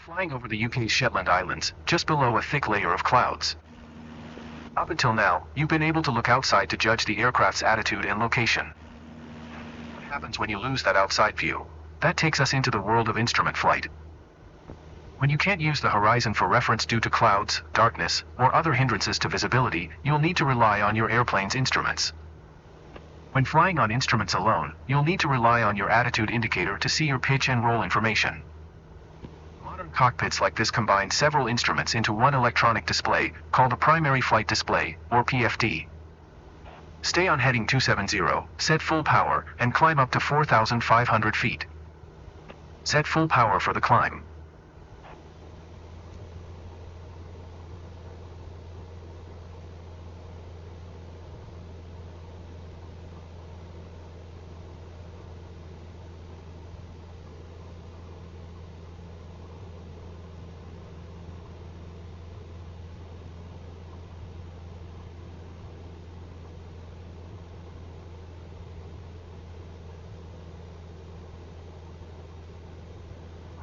Flying over the UK's Shetland Islands, just below a thick layer of clouds. Up until now, you've been able to look outside to judge the aircraft's attitude and location. What happens when you lose that outside view? That takes us into the world of instrument flight. When you can't use the horizon for reference due to clouds, darkness, or other hindrances to visibility, you'll need to rely on your airplane's instruments. When flying on instruments alone, you'll need to rely on your attitude indicator to see your pitch and roll information. Modern cockpits like this combine several instruments into one electronic display, called a primary flight display, or PFD. Stay on heading 270, set full power, and climb up to 4,500 feet. Set full power for the climb.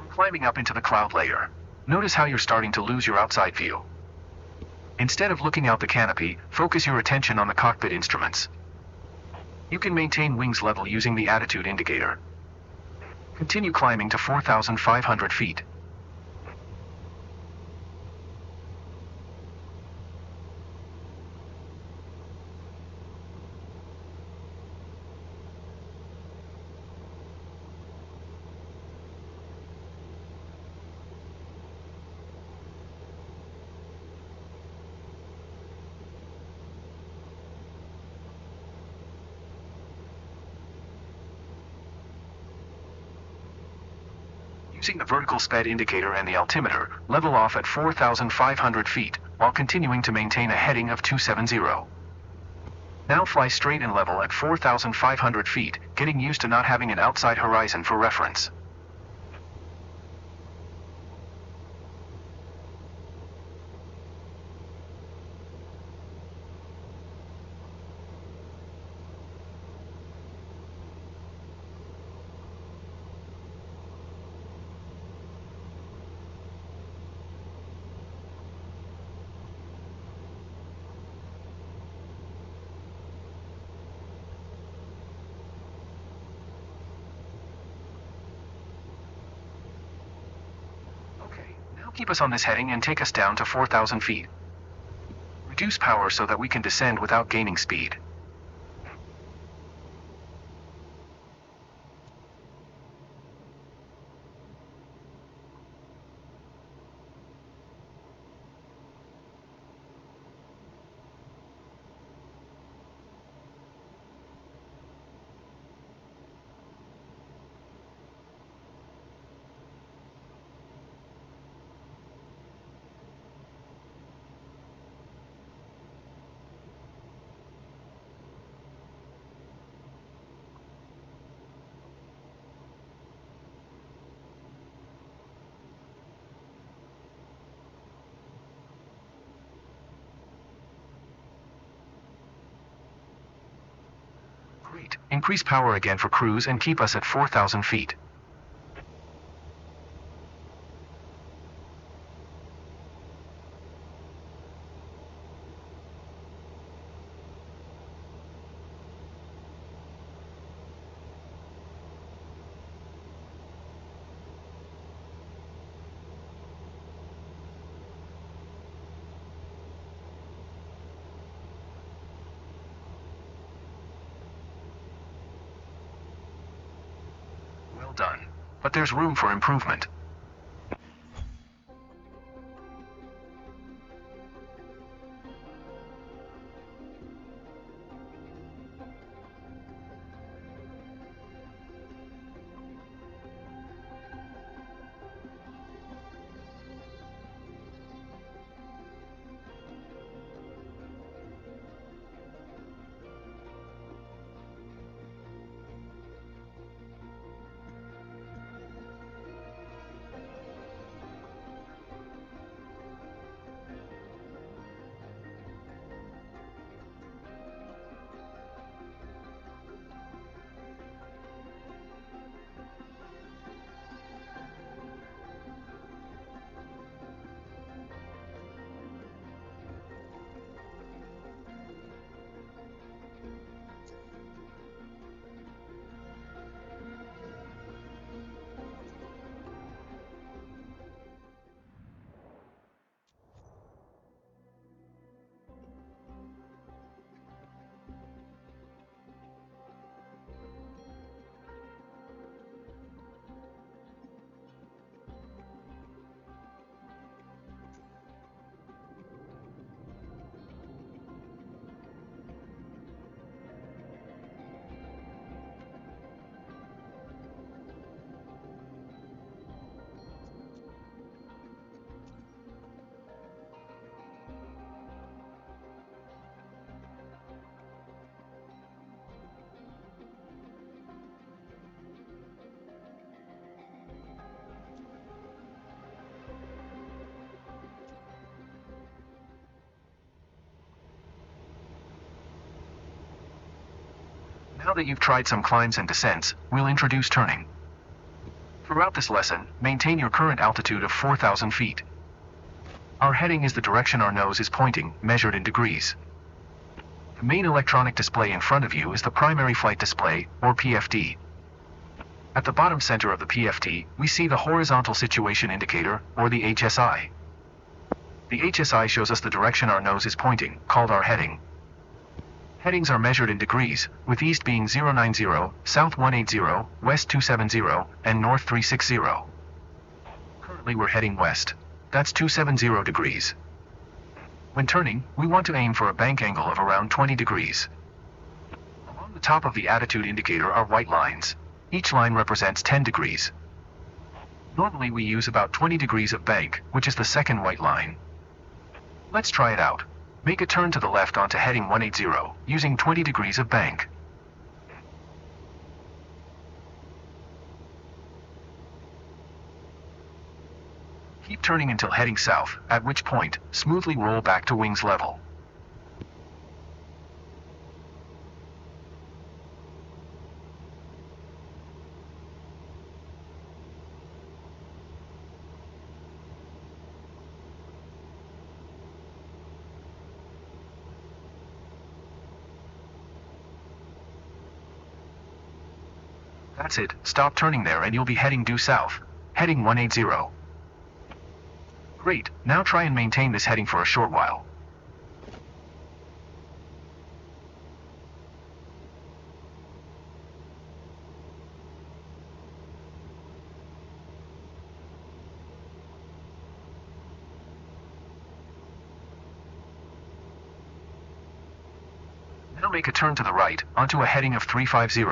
Climbing up into the cloud layer. Notice how you're starting to lose your outside view. Instead of looking out the canopy, focus your attention on the cockpit instruments. You can maintain wings level using the attitude indicator. Continue climbing to 4,500 feet. Using the vertical speed indicator and the altimeter, level off at 4,500 feet, while continuing to maintain a heading of 270. Now fly straight and level at 4,500 feet, getting used to not having an outside horizon for reference. Keep us on this heading and take us down to 4,000 feet. Reduce power so that we can descend without gaining speed. Great. Increase power again for cruise and keep us at 4,000 feet. Done. But there's room for improvement. Now that you've tried some climbs and descents, we'll introduce turning. Throughout this lesson, maintain your current altitude of 4,000 feet. Our heading is the direction our nose is pointing, measured in degrees. The main electronic display in front of you is the primary flight display, or PFD. At the bottom center of the PFD, we see the horizontal situation indicator, or the HSI. The HSI shows us the direction our nose is pointing, called our heading. Headings are measured in degrees, with east being 090, south 180, west 270, and north 360. Currently we're heading west. That's 270 degrees. When turning, we want to aim for a bank angle of around 20 degrees. Along the top of the attitude indicator are white lines. Each line represents 10 degrees. Normally we use about 20 degrees of bank, which is the second white line. Let's try it out. Make a turn to the left onto heading 180, using 20 degrees of bank. Keep turning until heading south, at which point, smoothly roll back to wings level. That's it, stop turning there and you'll be heading due south. Heading 180. Great, now try and maintain this heading for a short while. Now make a turn to the right, onto a heading of 350.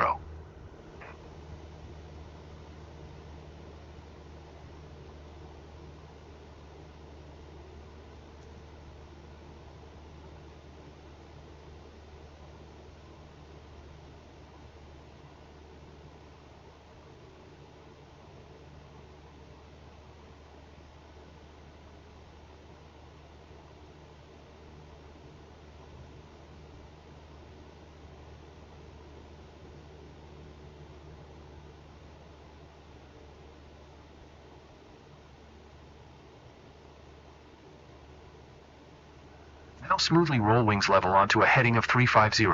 Now smoothly roll wings level onto a heading of 350.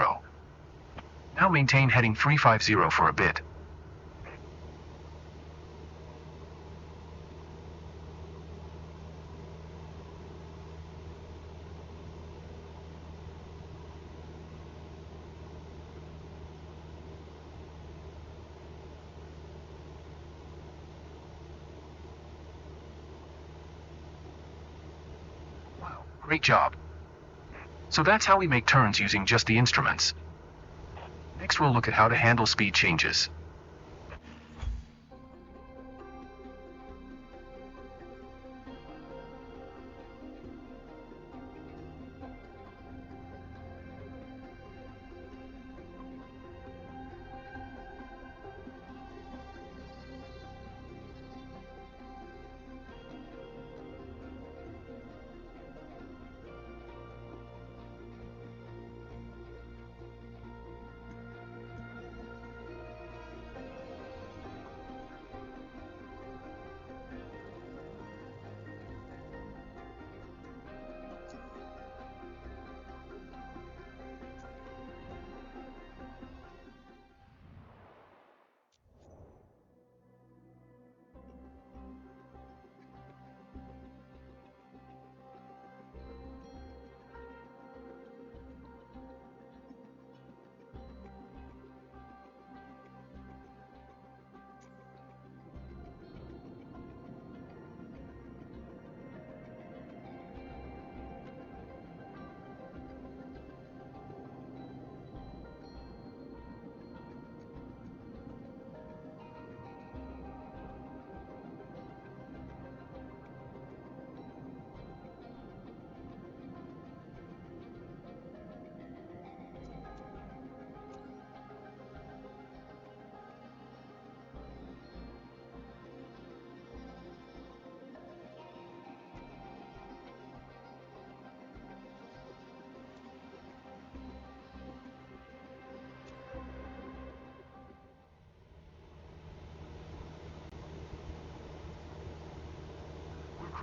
Now maintain heading 350 for a bit. Wow, great job. So that's how we make turns using just the instruments. Next we'll look at how to handle speed changes.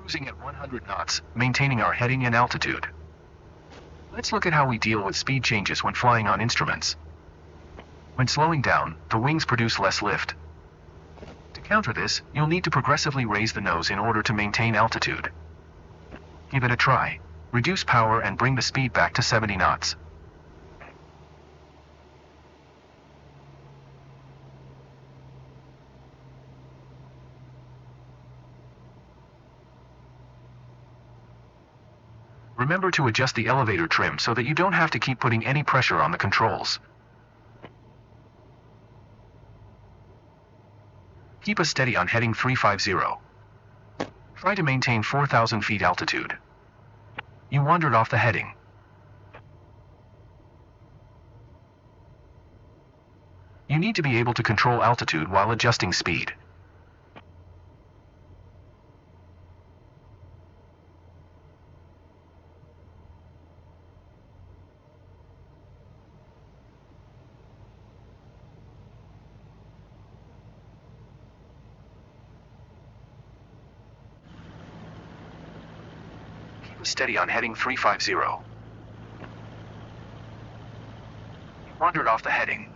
cruising at 100 knots, maintaining our heading and altitude. Let's look at how we deal with speed changes when flying on instruments. When slowing down, the wings produce less lift. To counter this, you'll need to progressively raise the nose in order to maintain altitude. Give it a try. Reduce power and bring the speed back to 70 knots. Remember to adjust the elevator trim so that you don't have to keep putting any pressure on the controls. Keep us steady on heading 350. Try to maintain 4,000 feet altitude. You wandered off the heading. You need to be able to control altitude while adjusting speed. Keep us steady on heading 350. You wandered off the heading.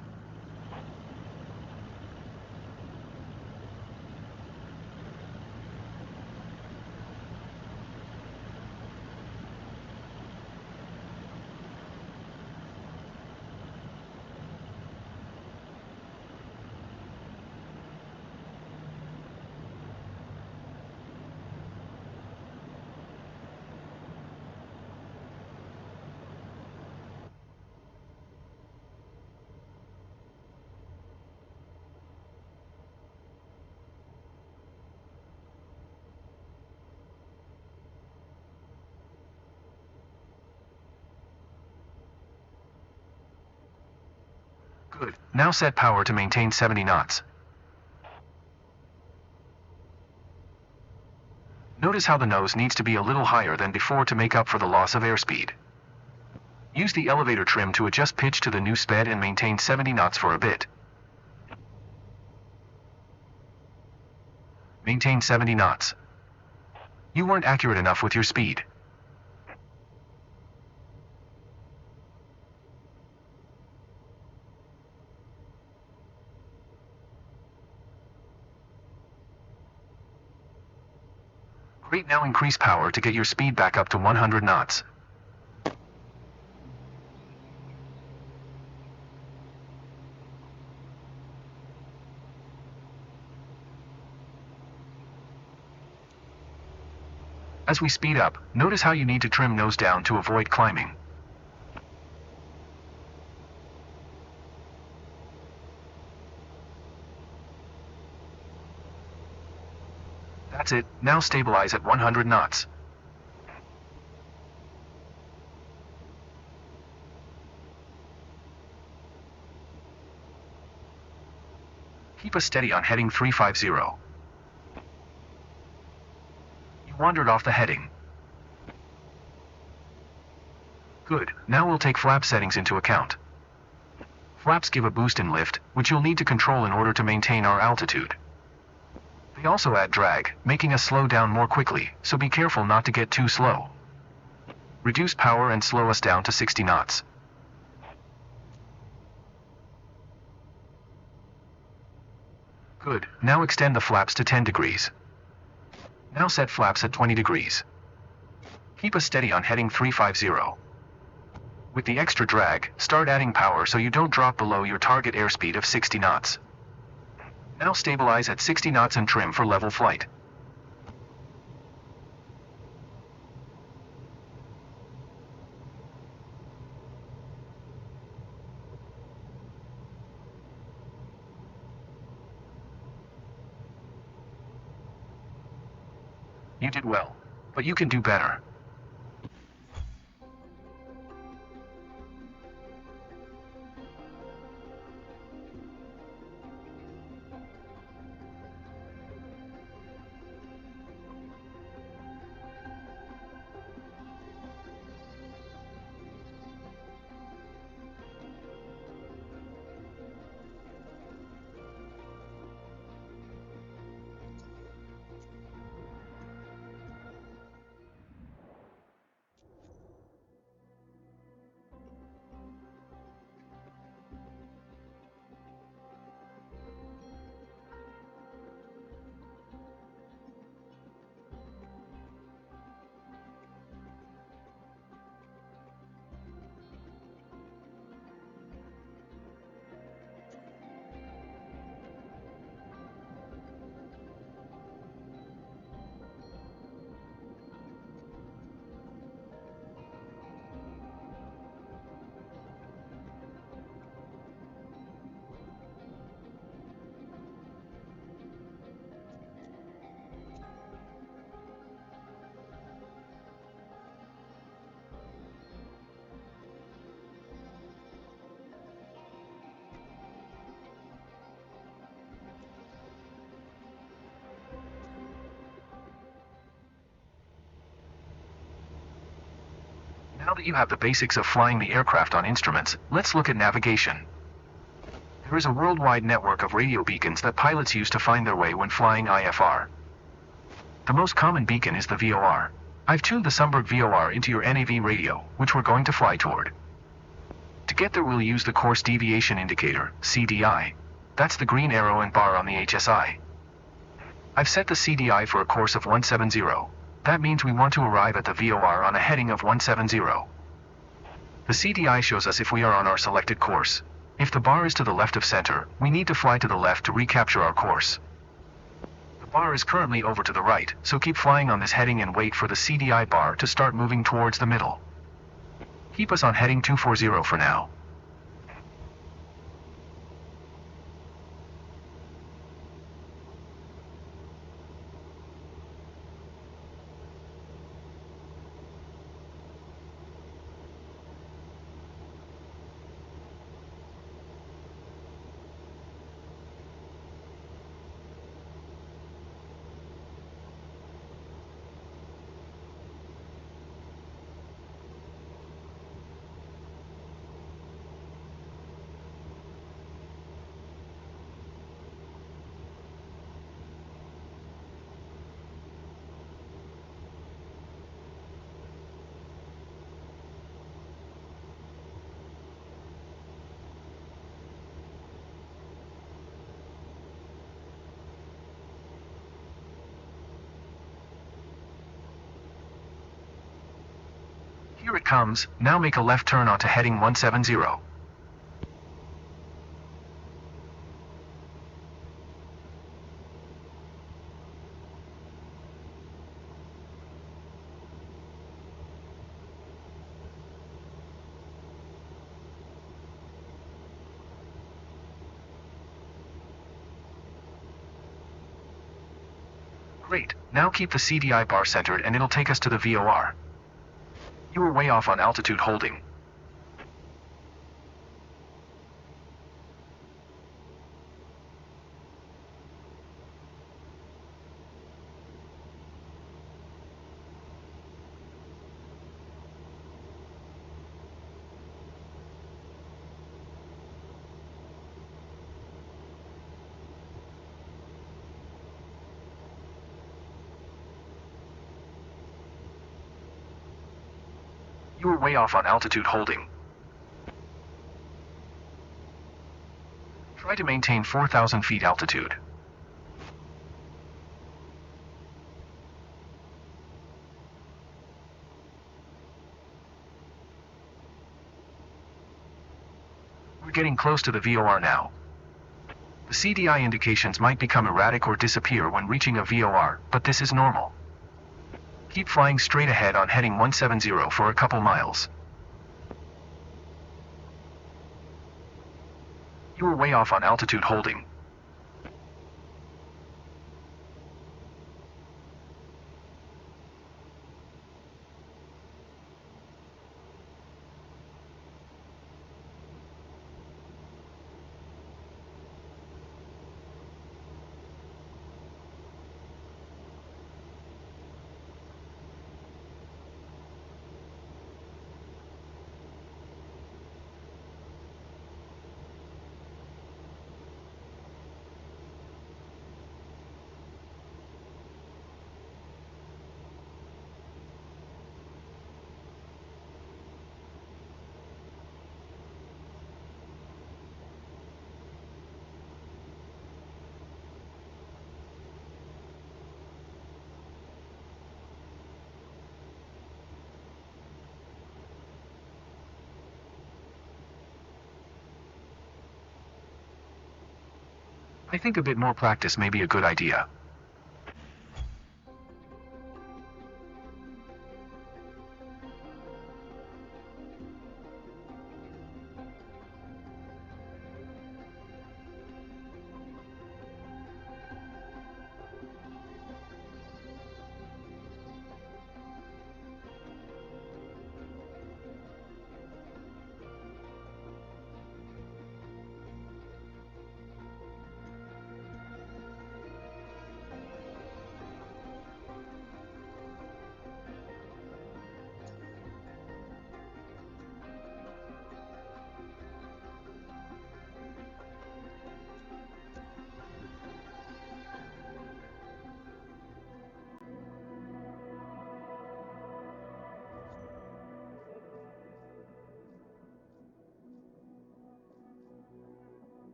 Good. Now set power to maintain 70 knots. Notice how the nose needs to be a little higher than before to make up for the loss of airspeed. Use the elevator trim to adjust pitch to the new speed and maintain 70 knots for a bit. Maintain 70 knots. You weren't accurate enough with your speed. Great, now increase power to get your speed back up to 100 knots. As we speed up, notice how you need to trim nose down to avoid climbing. That's it, now stabilize at 100 knots. Keep us steady on heading 350. You wandered off the heading. Good, now we'll take flap settings into account. Flaps give a boost in lift, which you'll need to control in order to maintain our altitude. They also add drag, making us slow down more quickly, so be careful not to get too slow. Reduce power and slow us down to 60 knots. Good, now extend the flaps to 10 degrees. Now set flaps at 20 degrees. Keep us steady on heading 350. With the extra drag, start adding power so you don't drop below your target airspeed of 60 knots. Now stabilize at 60 knots and trim for level flight. You did well, but you can do better. that you have the basics of flying the aircraft on instruments, let's look at navigation. There is a worldwide network of radio beacons that pilots use to find their way when flying IFR. The most common beacon is the VOR. I've tuned the Sunberg VOR into your NAV radio, which we're going to fly toward. To get there we'll use the course deviation indicator, CDI. That's the green arrow and bar on the HSI. I've set the CDI for a course of 170. That means we want to arrive at the VOR on a heading of 170. The CDI shows us if we are on our selected course. If the bar is to the left of center, we need to fly to the left to recapture our course. The bar is currently over to the right, so keep flying on this heading and wait for the CDI bar to start moving towards the middle. Keep us on heading 240 for now. Here it comes, now make a left turn onto heading 170. Great, now keep the CDI bar centered and it'll take us to the VOR. You were way off on altitude holding. You were way off on altitude holding. Try to maintain 4,000 feet altitude. We're getting close to the VOR now. The CDI indications might become erratic or disappear when reaching a VOR, but this is normal. Keep flying straight ahead on heading 170 for a couple miles. You were way off on altitude holding. I think a bit more practice may be a good idea.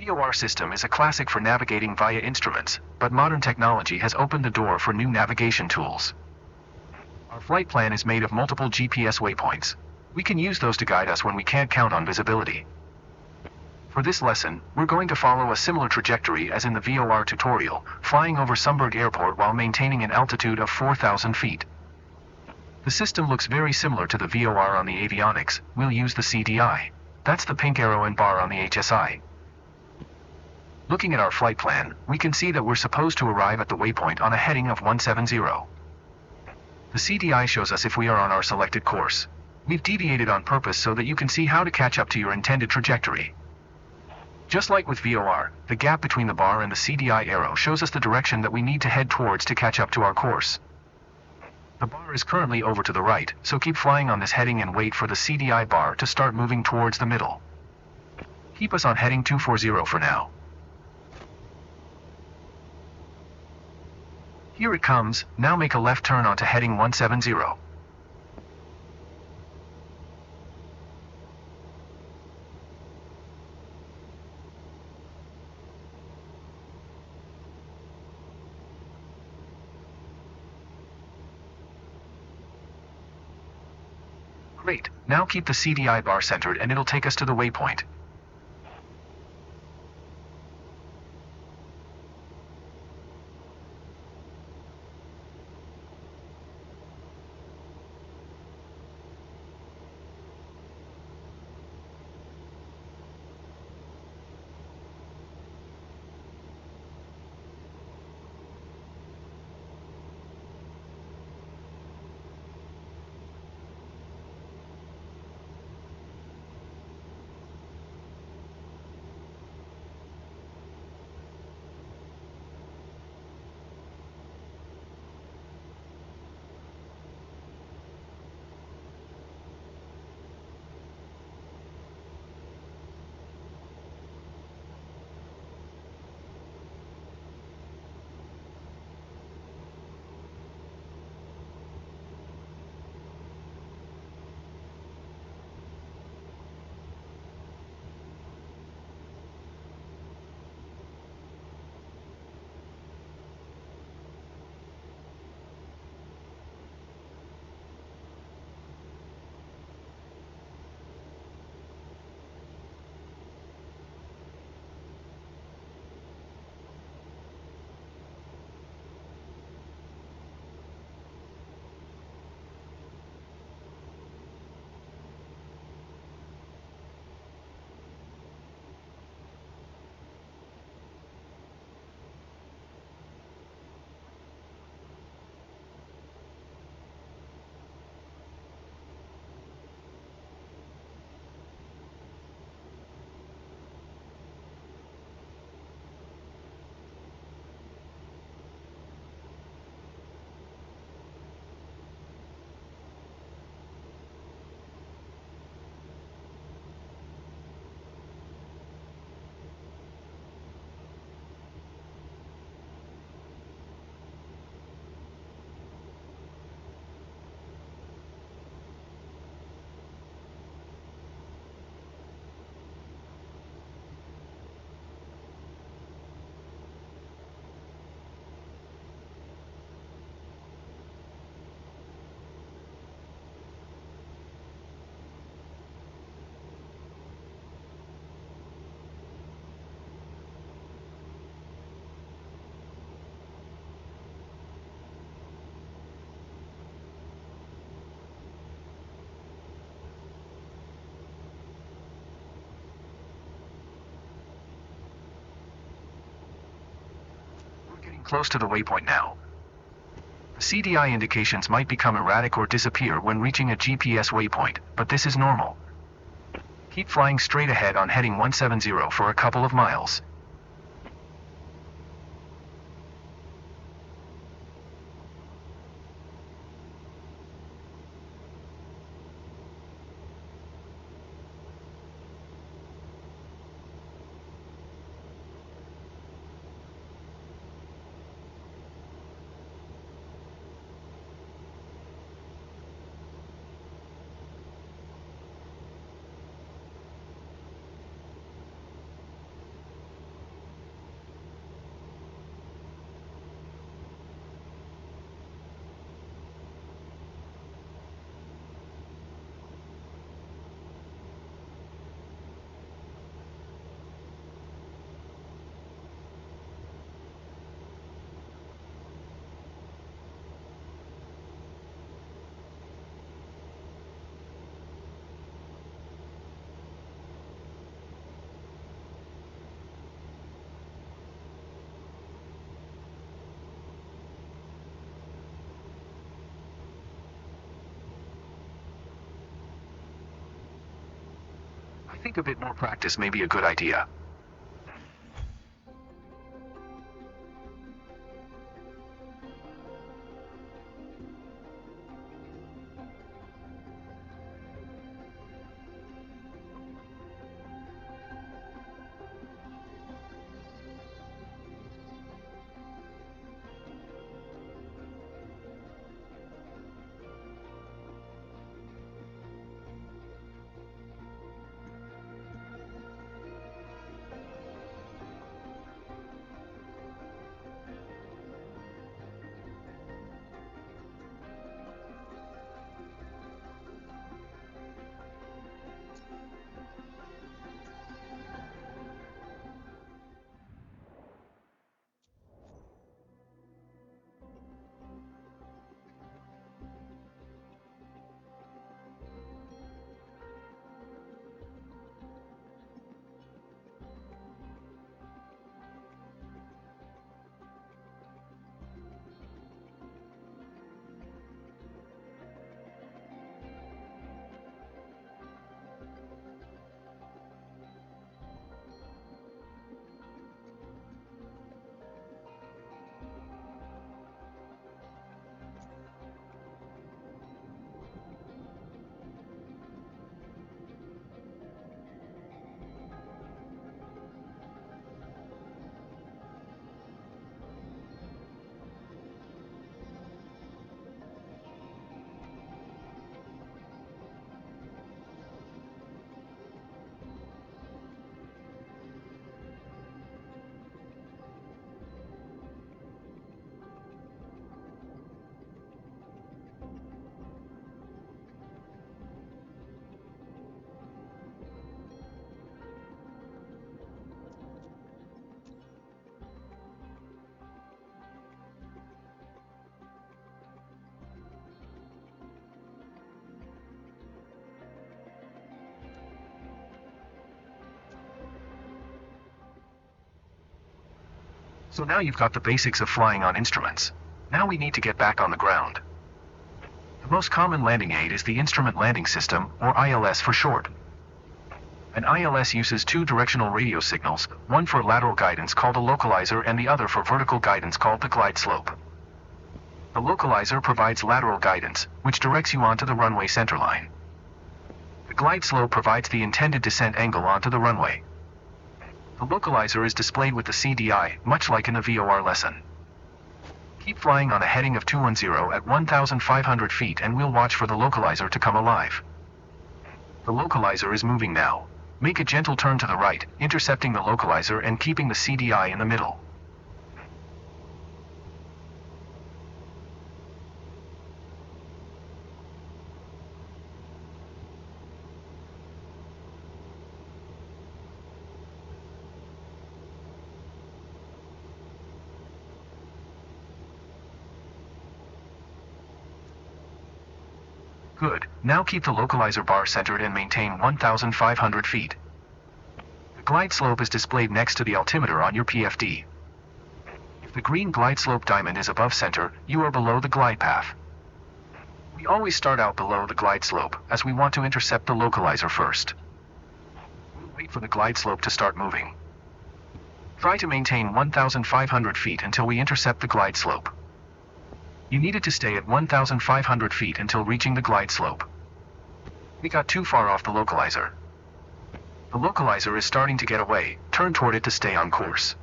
VOR system is a classic for navigating via instruments, but modern technology has opened the door for new navigation tools. Our flight plan is made of multiple GPS waypoints. We can use those to guide us when we can't count on visibility. For this lesson, we're going to follow a similar trajectory as in the VOR tutorial, flying over Sumburg Airport while maintaining an altitude of 4,000 feet. The system looks very similar to the VOR on the avionics. We'll use the CDI. That's the pink arrow and bar on the HSI. Looking at our flight plan, we can see that we're supposed to arrive at the waypoint on a heading of 170. The CDI shows us if we are on our selected course. We've deviated on purpose so that you can see how to catch up to your intended trajectory. Just like with VOR, the gap between the bar and the CDI arrow shows us the direction that we need to head towards to catch up to our course. The bar is currently over to the right, so keep flying on this heading and wait for the CDI bar to start moving towards the middle. Keep us on heading 240 for now. Here it comes. Now make a left turn onto heading 170. Great, now keep the CDI bar centered and it'll take us to the waypoint. Close to the waypoint now. The CDI indications might become erratic or disappear when reaching a GPS waypoint, but this is normal. Keep flying straight ahead on heading 170 for a couple of miles. think a bit more practice may be a good idea. So now you've got the basics of flying on instruments. Now we need to get back on the ground. The most common landing aid is the Instrument Landing System, or ILS for short. An ILS uses two directional radio signals, one for lateral guidance called a localizer and the other for vertical guidance called the glide slope. The localizer provides lateral guidance, which directs you onto the runway centerline. The glide slope provides the intended descent angle onto the runway. The localizer is displayed with the CDI, much like in the VOR lesson. Keep flying on a heading of 210 at 1,500 feet and we'll watch for the localizer to come alive. The localizer is moving now. Make a gentle turn to the right, intercepting the localizer and keeping the CDI in the middle. Good, now keep the localizer bar centered and maintain 1,500 feet. The glide slope is displayed next to the altimeter on your PFD. If the green glide slope diamond is above center, you are below the glide path. We always start out below the glide slope, as we want to intercept the localizer first. We'll wait for the glide slope to start moving. Try to maintain 1,500 feet until we intercept the glide slope. You needed to stay at 1,500 feet until reaching the glide slope. We got too far off the localizer. The localizer is starting to get away, turn toward it to stay on course.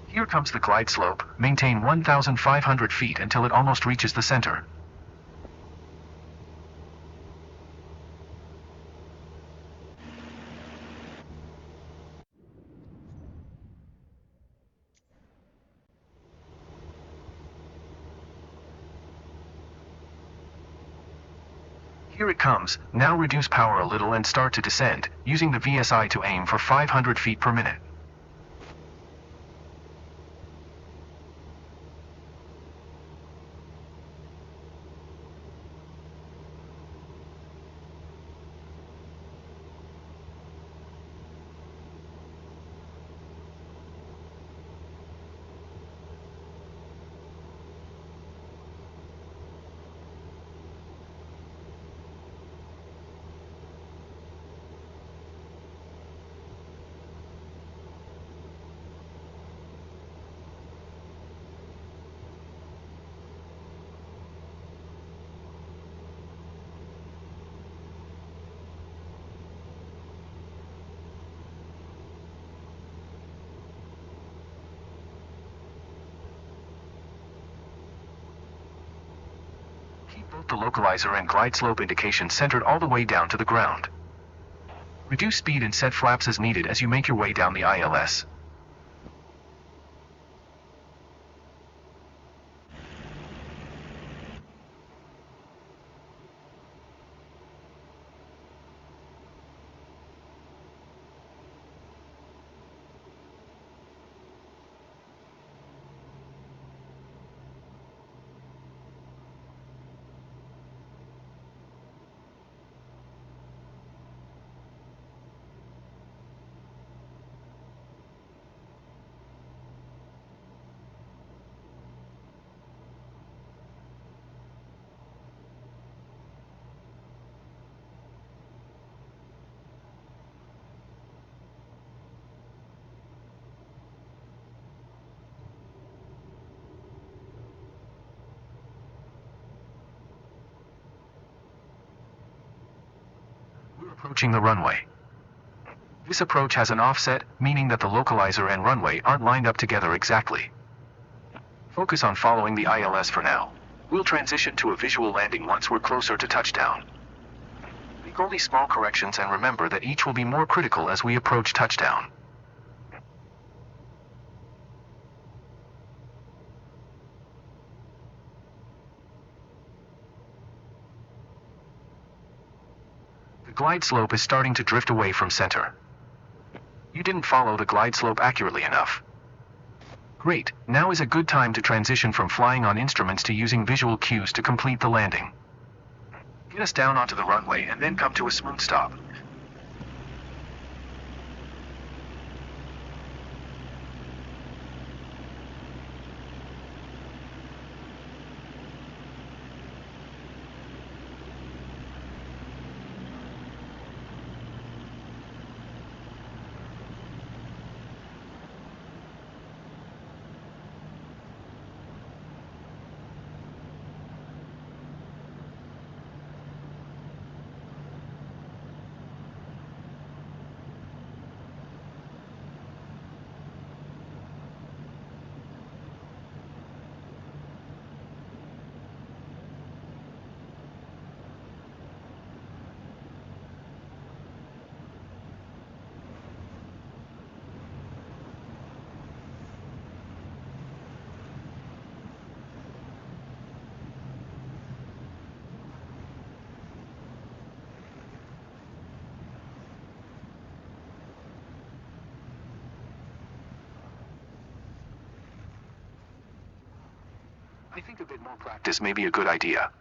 Here comes the glide slope, maintain 1,500 feet until it almost reaches the center. Here it comes, now reduce power a little and start to descend, using the VSI to aim for 500 feet per minute. Both the localizer and glide slope indications centered all the way down to the ground. Reduce speed and set flaps as needed as you make your way down the ILS. We're approaching the runway. This approach has an offset, meaning that the localizer and runway aren't lined up together exactly. Focus on following the ILS for now. We'll transition to a visual landing once we're closer to touchdown. Make only small corrections and remember that each will be more critical as we approach touchdown. The glide slope is starting to drift away from center. You didn't follow the glide slope accurately enough. Great, now is a good time to transition from flying on instruments to using visual cues to complete the landing. Get us down onto the runway and then come to a smooth stop. I think a bit more practice may be a good idea.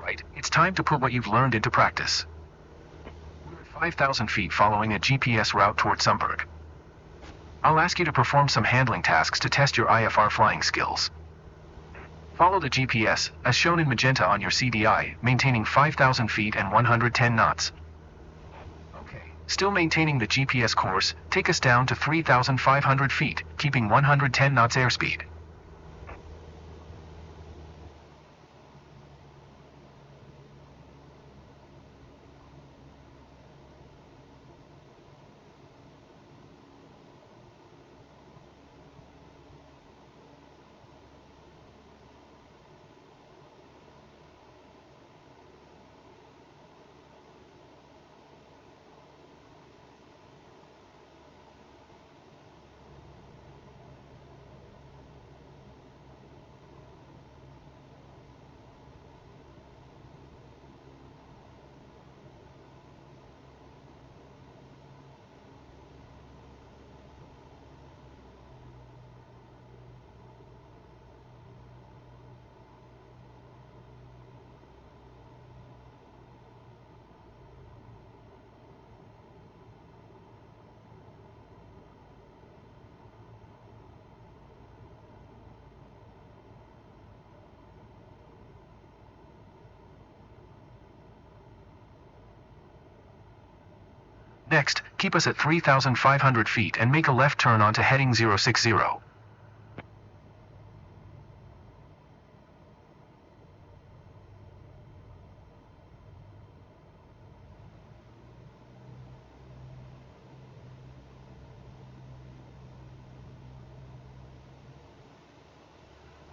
Alright, it's time to put what you've learned into practice. We're at 5,000 feet following a GPS route towards Zumberg. I'll ask you to perform some handling tasks to test your IFR flying skills. Follow the GPS, as shown in magenta on your CDI, maintaining 5,000 feet and 110 knots. Okay, still maintaining the GPS course, take us down to 3,500 feet, keeping 110 knots airspeed. Next, keep us at 3,500 feet and make a left turn onto heading 060.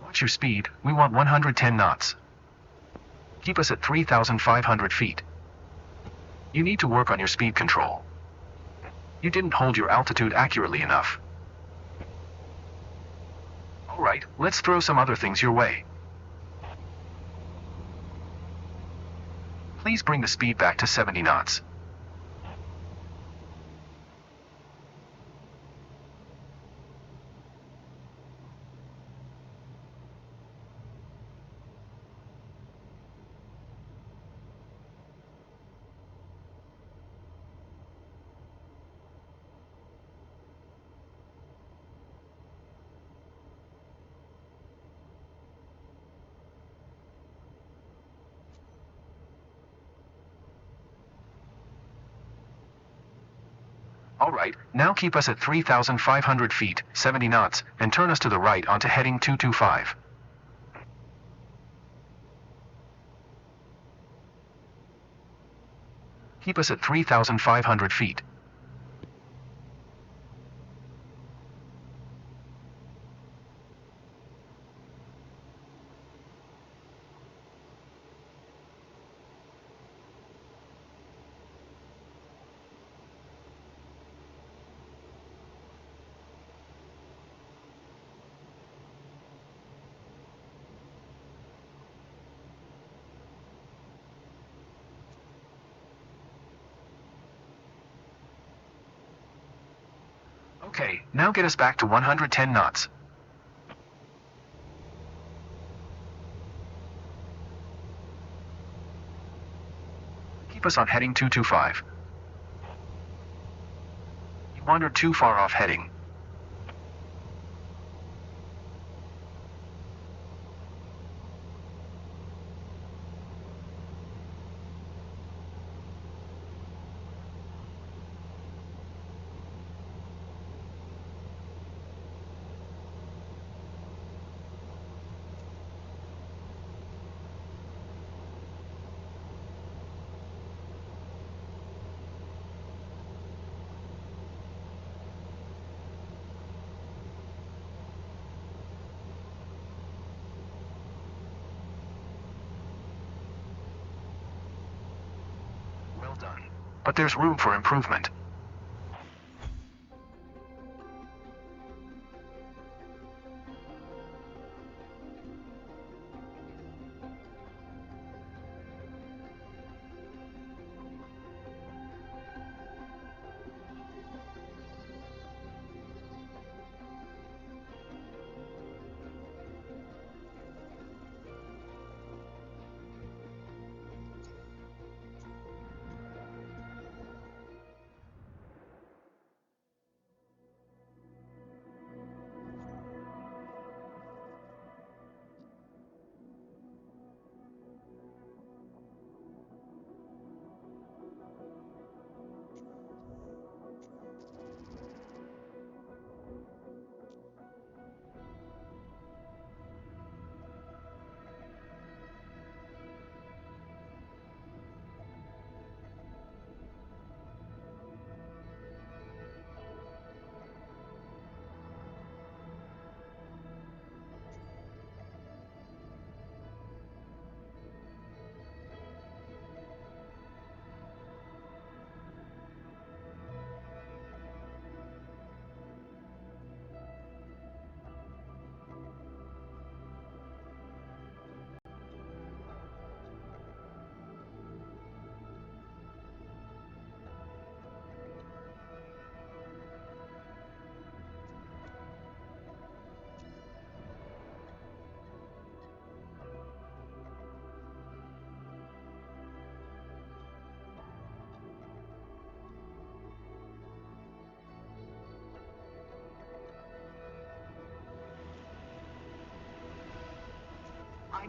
Watch your speed, we want 110 knots. Keep us at 3,500 feet. You need to work on your speed control. You didn't hold your altitude accurately enough. Alright, let's throw some other things your way. Please bring the speed back to 70 knots. Alright, now keep us at 3,500 feet, 70 knots, and turn us to the right onto heading 225. Keep us at 3,500 feet. Okay, now get us back to 110 knots. Keep us on heading 225. You wandered too far off heading. Well done. But there's room for improvement.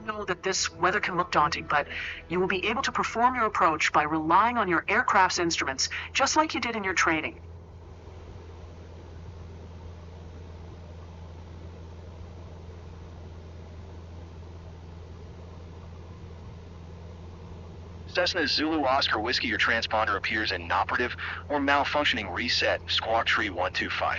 know that this weather can look daunting, but you will be able to perform your approach by relying on your aircraft's instruments, just like you did in your training. Cessna Zulu Oscar Whiskey, your transponder appears inoperative or malfunctioning. Reset. Squawk Tree 125.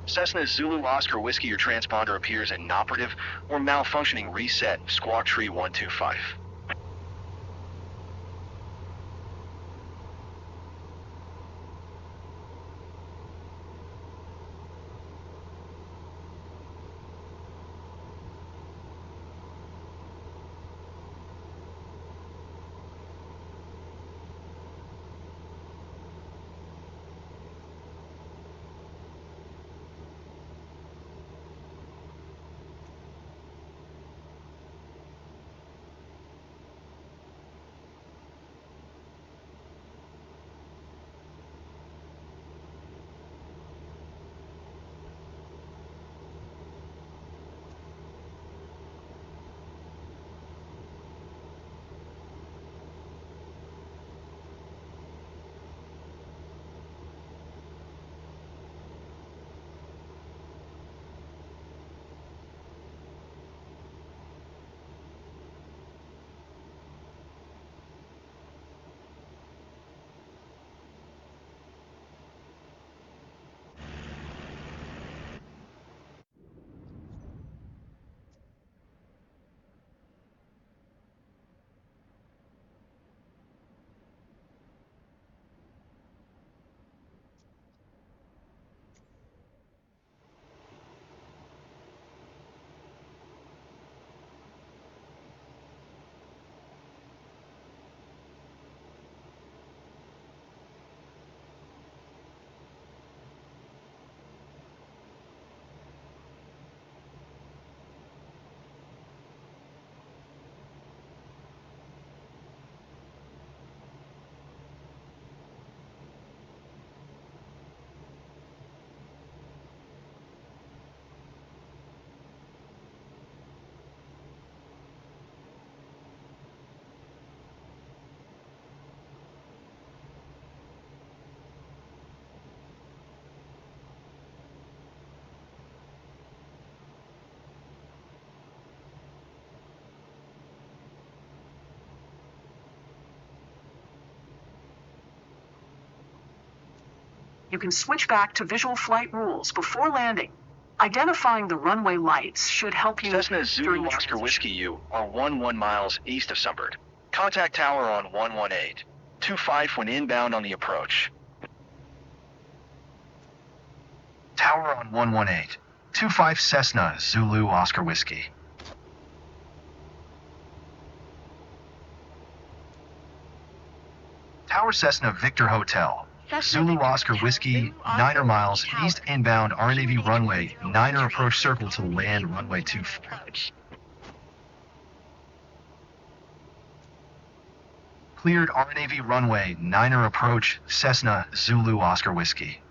Cessna Zulu Oscar Whiskey, your transponder appears inoperative or malfunctioning. Reset. Squawk Tree 125. You can switch back to visual flight rules before landing. Identifying the runway lights should help you Cessna during Zulu the Oscar transition. Whiskey, you are 11 miles east of Sunbird. Contact tower on 118. 25 when inbound on the approach. Tower on 118. 25 Cessna Zulu Oscar Whiskey. Tower Cessna Victor Hotel. Zulu Oscar Whiskey, 9 miles east inbound RNAV runway, 9 approach circle to land runway 24. Cleared RNAV runway, 9 approach, Cessna Zulu Oscar Whiskey.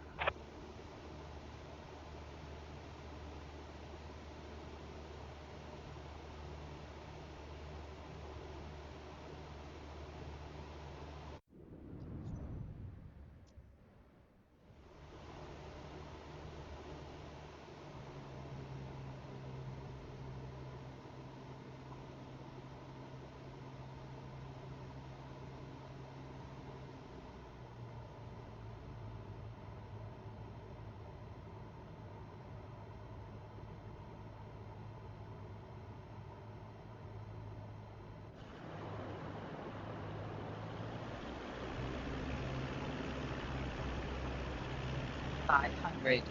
$500.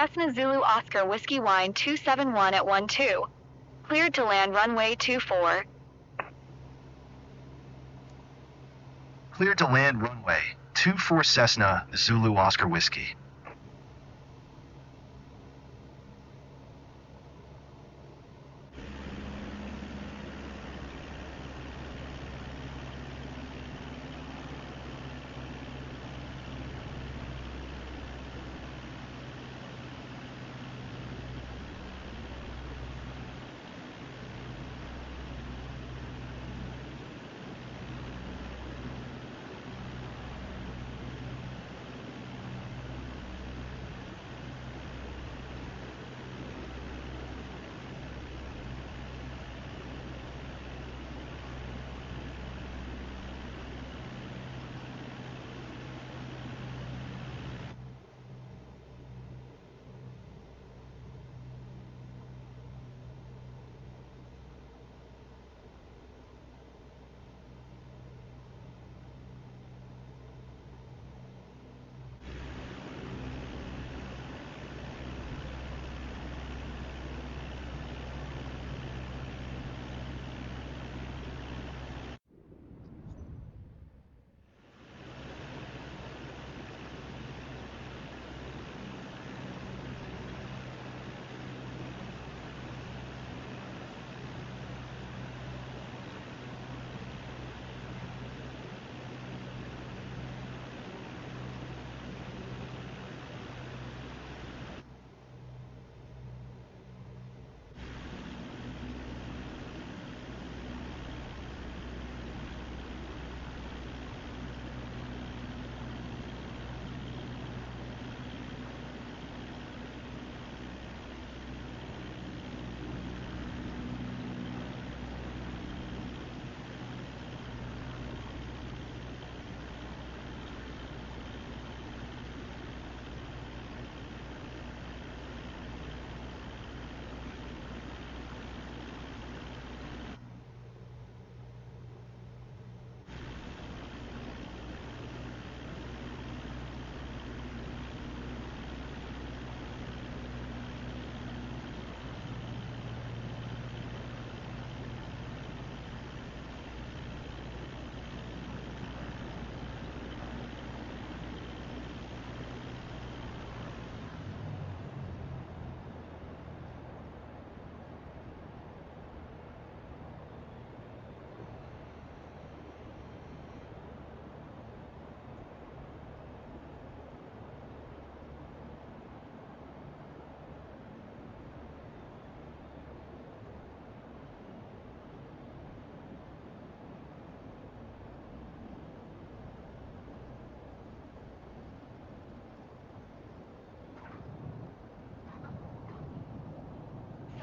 Cessna Zulu Oscar Whiskey Wine 271 at 12. Cleared to land runway 24. Cleared to land runway 24 Cessna Zulu Oscar Whiskey.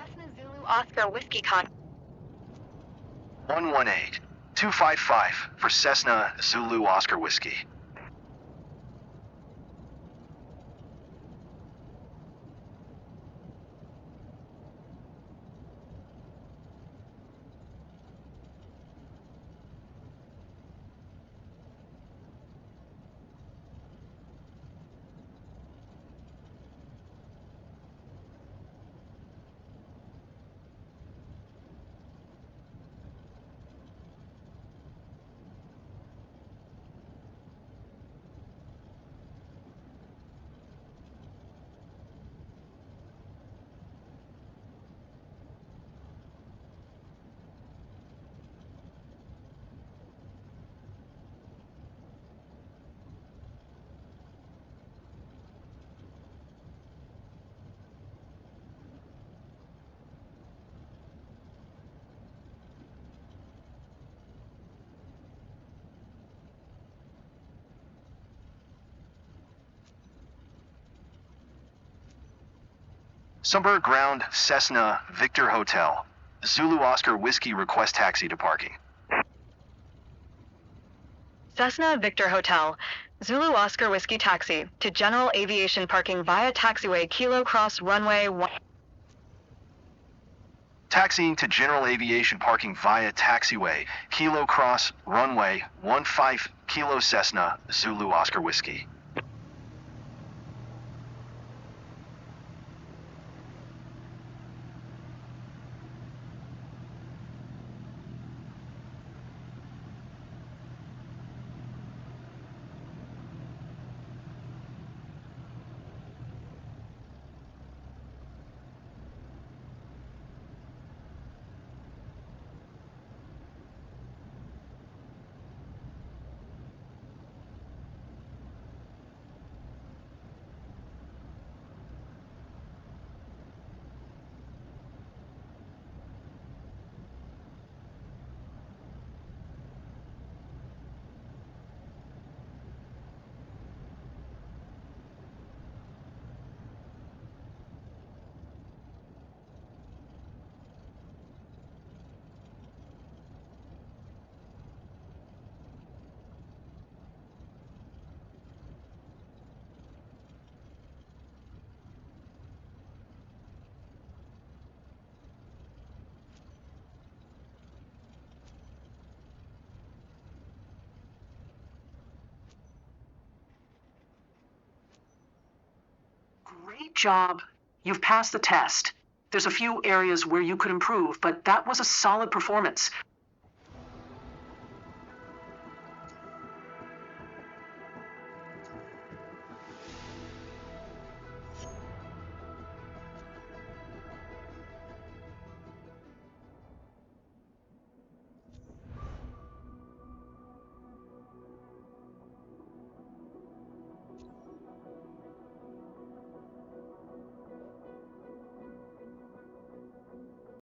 Cessna Zulu Oscar Whiskey Con. 118 255 for Cessna Zulu Oscar Whiskey. Sunburn Ground, Cessna, Victor Hotel. Zulu Oscar Whiskey request taxi to parking. Cessna Victor Hotel. Zulu Oscar Whiskey Taxi to General Aviation Parking via taxiway Kilo Cross Runway 1. Taxiing to General Aviation Parking via taxiway, Kilo Cross, runway 15, Kilo Cessna, Zulu Oscar Whiskey. Great job. You've passed the test. There's a few areas where you could improve, but that was a solid performance.